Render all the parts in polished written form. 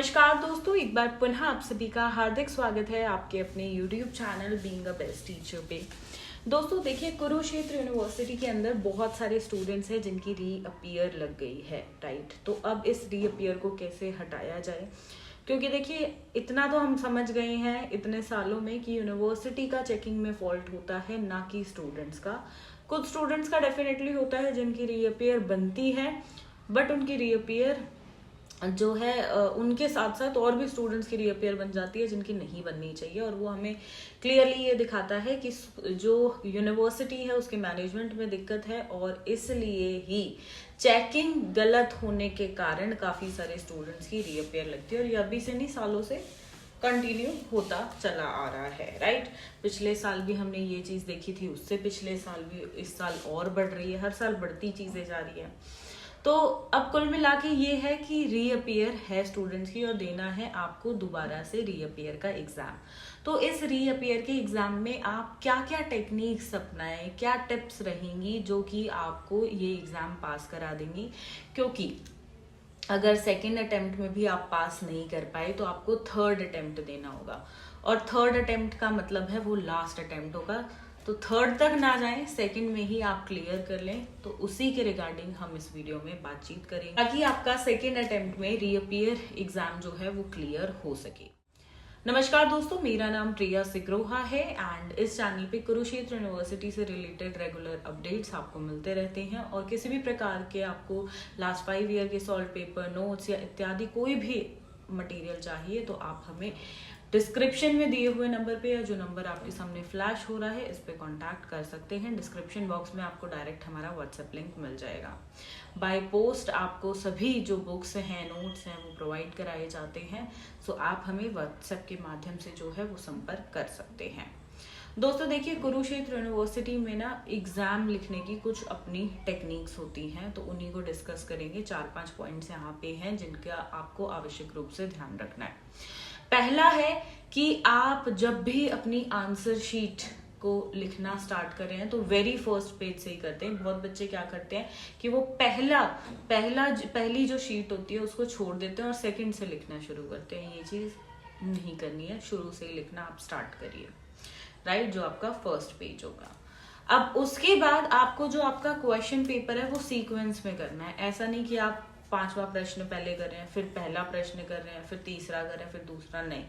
नमस्कार दोस्तों, एक बार पुनः आप सभी का हार्दिक स्वागत है आपके अपने YouTube channel being a best teacher पे। दोस्तों देखिए, कुरुक्षेत्र यूनिवर्सिटी के अंदर बहुत सारे स्टूडेंट्स हैं जिनकी रीअपियर लग गई है, राइट। तो अब इस रीअपियर को कैसे हटाया जाए, क्योंकि देखिए इतना तो हम समझ गए हैं इतने सालों में कि यूनिवर्सिटी का चेकिंग में फॉल्ट होता है, ना कि स्टूडेंट्स का। कुछ स्टूडेंट्स का डेफिनेटली होता है जिनकी रीअपियर बनती है, बट उनकी रीअपियर जो है उनके साथ साथ और भी स्टूडेंट्स की रीअपियर बन जाती है जिनकी नहीं बननी चाहिए। और वो हमें क्लियरली ये दिखाता है कि जो यूनिवर्सिटी है उसके मैनेजमेंट में दिक्कत है, और इसलिए ही चेकिंग गलत होने के कारण काफी सारे स्टूडेंट्स की रीअपियर लगती है। और ये अभी से नहीं, सालों से कंटिन्यू होता चला आ रहा है, राइट। पिछले साल भी हमने ये चीज देखी थी, उससे पिछले साल भी, इस साल और बढ़ रही है, हर साल बढ़ती चीजें जा रही है। तो अब कुल मिला के ये है कि रीअपियर है स्टूडेंट्स की, और देना है आपको दोबारा से रीअपियर का एग्जाम। तो इस रीअपियर के एग्जाम में आप क्या क्या टेक्निक्स अपनाएं, क्या टिप्स रहेंगी जो कि आपको ये एग्जाम पास करा देंगी। क्योंकि अगर सेकेंड अटेम्प्ट में भी आप पास नहीं कर पाए तो आपको थर्ड अटेम्प्ट देना होगा, और थर्ड अटेम्प्ट का मतलब है वो लास्ट अटेम्प्ट होगा। तो थर्ड तक ना जाएं, सेकंड में ही आप क्लियर कर लें। तो उसी के रिगार्डिंग हम इस वीडियो में बातचीत करेंगे ताकि आपका सेकंड अटेम्प्ट में रीअपियर एग्जाम जो है वो क्लियर हो सके। नमस्कार दोस्तों, मेरा नाम प्रिया सिग्रोहा है एंड इस चैनल पे कुरुक्षेत्र यूनिवर्सिटी से रिलेटेड रेगुलर अपडेट्स आपको मिलते रहते हैं। और किसी भी प्रकार के आपको लास्ट 5 ईयर के सॉल्व पेपर, नोट्स या इत्यादि कोई भी मटेरियल चाहिए तो आप हमें डिस्क्रिप्शन में दिए हुए नंबर पे, या जो नंबर आपके सामने फ्लैश हो रहा है, इस पे कांटेक्ट कर सकते हैं। डिस्क्रिप्शन बॉक्स में आपको डायरेक्ट हमारा व्हाट्सएप लिंक मिल जाएगा। बाय पोस्ट आपको सभी जो बुक्स हैं, नोट्स हैं, वो प्रोवाइड कराए जाते हैं। सो आप हमें व्हाट्सएप के माध्यम से जो है वो संपर्क कर सकते हैं। दोस्तों देखिए, कुरुक्षेत्र यूनिवर्सिटी में ना एग्जाम लिखने की कुछ अपनी टेक्निक्स होती हैं, तो उन्हीं को डिस्कस करेंगे। 4-5 पॉइंट्स यहाँ पे हैं जिनका आपको आवश्यक रूप से ध्यान रखना है। पहला है कि आप जब भी अपनी आंसर शीट को लिखना स्टार्ट कर रहे हैं तो वेरी फर्स्ट पेज से ही करते हैं। बहुत बच्चे क्या करते हैं कि वो पहली जो शीट होती है उसको छोड़ देते हैं और सेकंड से लिखना शुरू करते हैं। ये चीज नहीं करनी है, शुरू से ही लिखना आप स्टार्ट करिए, राइट, जो आपका फर्स्ट पेज होगा। अब उसके बाद आपको जो आपका क्वेश्चन पेपर है वो सीक्वेंस में करना है। ऐसा नहीं कि आप 5वां प्रश्न पहले कर रहे हैं, फिर पहला प्रश्न कर रहे हैं, फिर तीसरा कर रहे हैं, फिर दूसरा। नहीं,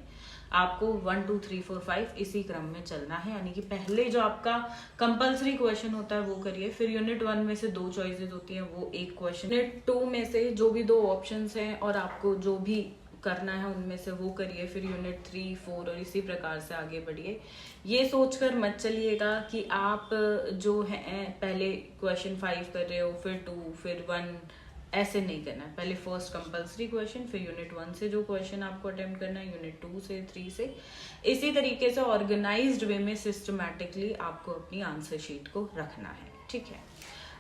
आपको 1 2 3 4 5 इसी क्रम में चलना है। यानी कि पहले जो आपका कंपल्सरी क्वेश्चन होता है वो करिए, फिर यूनिट 1 में से 2 चॉइसेस होती हैं, वो एक क्वेश्चन, यूनिट 2 में से जो भी 2 ऑप्शंस हैं और आपको जो भी करना है उनमें से वो करिए, फिर यूनिट 3 4 और इसी प्रकार से आगे बढ़िए। ये सोचकर मत चलिएगा कि आप जो है पहले क्वेश्चन 5 कर रहे हो, फिर 2, फिर 1, ऐसे नहीं करना है। पहले फर्स्ट कंपल्सरी क्वेश्चन, फिर यूनिट 1 से जो क्वेश्चन आपको अटेम्प्ट करना है, यूनिट 2 से, 3 से। इसी तरीके से ऑर्गेनाइज्ड वे में सिस्टमैटिकली आपको अपनी आंसर शीट को रखना है, ठीक है।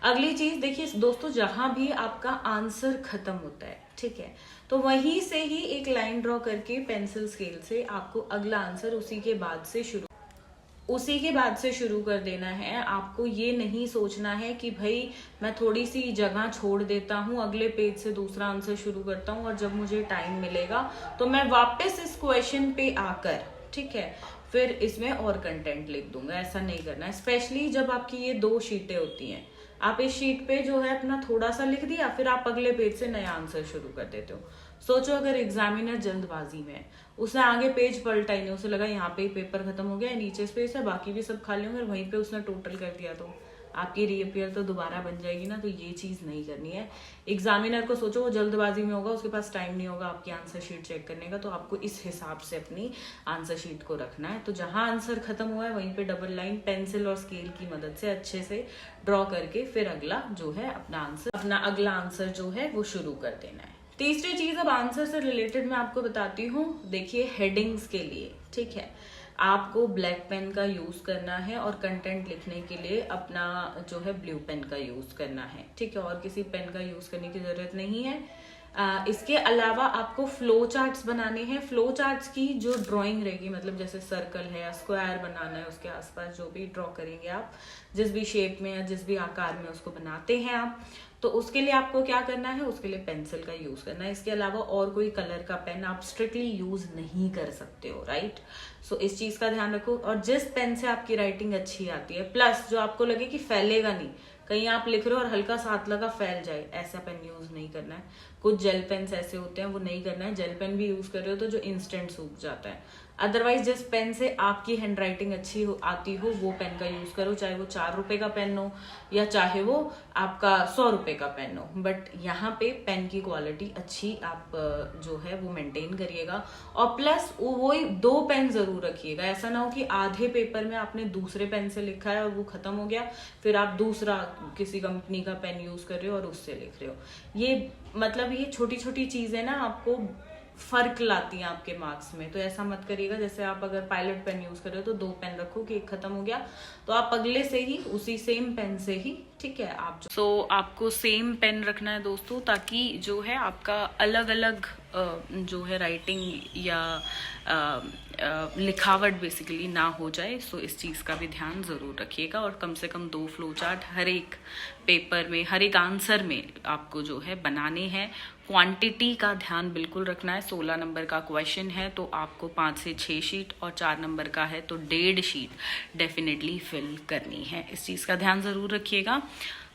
अगली चीज देखिए दोस्तों, जहां भी आपका आंसर खत्म होता है, ठीक है, तो वहीं से ही एक लाइन ड्रॉ करके पेंसिल स्केल से आपको अगला आंसर उसी के बाद से शुरू कर देना है। आपको ये नहीं सोचना है कि भाई मैं थोड़ी सी जगह छोड़ देता हूँ, अगले पेज से दूसरा आंसर शुरू करता हूँ और जब मुझे टाइम मिलेगा तो मैं वापस इस क्वेश्चन पे आकर, ठीक है, फिर इसमें और कंटेंट लिख दूंगा। ऐसा नहीं करना है, स्पेशली जब आपकी ये 2 शीटें होती हैं। आप इस शीट पे जो है अपना थोड़ा सा लिख दिया, फिर आप अगले पेज से नया आंसर शुरू कर देते हो। सोचो अगर एग्जामिनर जल्दबाजी में है, उसने आगे पेज पलटा ही नहीं, उसे लगा यहाँ पे पेपर खत्म हो गया, नीचे स्पेस है, बाकी भी सब खाली होंगे, वहीं पे उसने टोटल कर दिया, तो आपकी रीअपियर तो दोबारा बन जाएगी ना। तो ये चीज नहीं करनी है। एग्जामिनर को सोचो वो जल्दबाजी में होगा, उसके पास टाइम नहीं होगा आपकी आंसर शीट चेक करने का, तो आपको इस हिसाब से अपनी आंसर शीट को रखना है। तो जहां आंसर खत्म हुआ है वहीं पे डबल लाइन पेंसिल और स्केल की मदद से अच्छे से ड्रॉ करके फिर अगला जो है अपना अगला आंसर जो है वो शुरू कर देना है। तीसरी चीज, अब आंसर से रिलेटेड मैं आपको बताती हूँ। देखिए, हेडिंग्स के लिए, ठीक है, आपको ब्लैक पेन का यूज करना है और कंटेंट लिखने के लिए अपना जो है ब्लू पेन का यूज करना है, ठीक है, और किसी पेन का यूज करने की जरूरत नहीं है। इसके अलावा आपको फ्लो चार्ट्स बनाने हैं। फ्लो चार्ट्स की जो ड्राइंग रहेगी, मतलब जैसे सर्कल है या स्क्वायर बनाना है, उसके आसपास जो भी ड्रॉ करेंगे आप, जिस भी शेप में या जिस भी आकार में उसको बनाते हैं आप, तो उसके लिए आपको क्या करना है, उसके लिए पेंसिल का यूज करना है। इसके अलावा और कोई कलर का पेन आप स्ट्रिक्टली यूज नहीं कर सकते हो, राइट। सो इस चीज का ध्यान रखो। और जिस पेन से आपकी राइटिंग अच्छी आती है, प्लस जो आपको लगे कि फैलेगा नहीं, कहीं आप लिख रहे हो और हल्का सा हाथ लगा फैल जाए, ऐसा पेन यूज नहीं करना है। कुछ जेल पेन्स ऐसे होते हैं, वो नहीं करना है। जेल पेन भी यूज कर रहे हो तो जो इंस्टेंट सूख जाता है। अदरवाइज जिस पेन से आपकी हैंड राइटिंग अच्छी आती हो वो पेन का यूज करो, चाहे वो 4 रुपए का पेन हो या चाहे वो आपका 100 रुपए का पेन हो। बट यहाँ पे पेन की क्वालिटी अच्छी आप जो है वो मेंटेन करिएगा। और प्लस वही 2 पेन जरूर रखिएगा। ऐसा ना हो कि आधे पेपर में आपने दूसरे पेन से लिखा है और वो खत्म हो गया, फिर आप दूसरा किसी कंपनी का पेन यूज कर रहे हो और उससे लिख रहे हो। ये मतलब ये छोटी छोटी चीजें ना आपको फर्क लाती हैं आपके मार्क्स में। तो ऐसा मत करिएगा। जैसे आप अगर पायलट पेन यूज कर रहे हो तो 2 पेन रखो कि एक खत्म हो गया तो आप अगले से ही उसी सेम पेन से ही, ठीक है, आप सो आपको सेम पेन रखना है दोस्तों, ताकि जो है आपका अलग अलग जो है राइटिंग या लिखावट बेसिकली ना हो जाए। सो इस चीज़ का भी ध्यान ज़रूर रखिएगा। और कम से कम 2 फ्लो चार्ट हर एक पेपर में, हर एक आंसर में आपको जो है बनाने हैं। क्वांटिटी का ध्यान बिल्कुल रखना है। 16 नंबर का क्वेश्चन है तो आपको 5 से 6 शीट, और 4 नंबर का है तो 1.5 शीट डेफिनेटली फिल करनी है। इस चीज़ का ध्यान ज़रूर रखिएगा।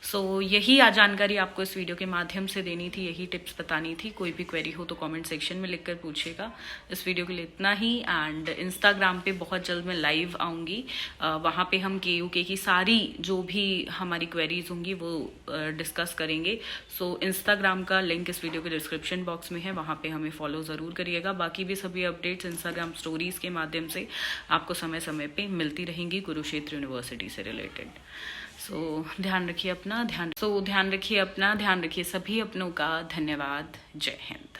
सो यही जानकारी आपको इस वीडियो के माध्यम से देनी थी, यही टिप्स बतानी थी। कोई भी क्वेरी हो तो कमेंट सेक्शन में लिखकर पूछिएगा। इस वीडियो के लिए इतना ही। एंड इंस्टाग्राम पे बहुत जल्द मैं लाइव आऊँगी, वहाँ पे हम KUK की सारी जो भी हमारी क्वेरीज होंगी वो डिस्कस करेंगे। सो इंस्टाग्राम का लिंक इस वीडियो के डिस्क्रिप्शन बॉक्स में है, वहाँ पे हमें फॉलो ज़रूर करिएगा। बाकी भी सभी अपडेट्स इंस्टाग्राम स्टोरीज के माध्यम से आपको समय समय पे मिलती रहेंगी कुरुक्षेत्र यूनिवर्सिटी से रिलेटेड। ध्यान रखिए अपना, ध्यान रखिए सभी अपनों का। धन्यवाद। जय हिंद।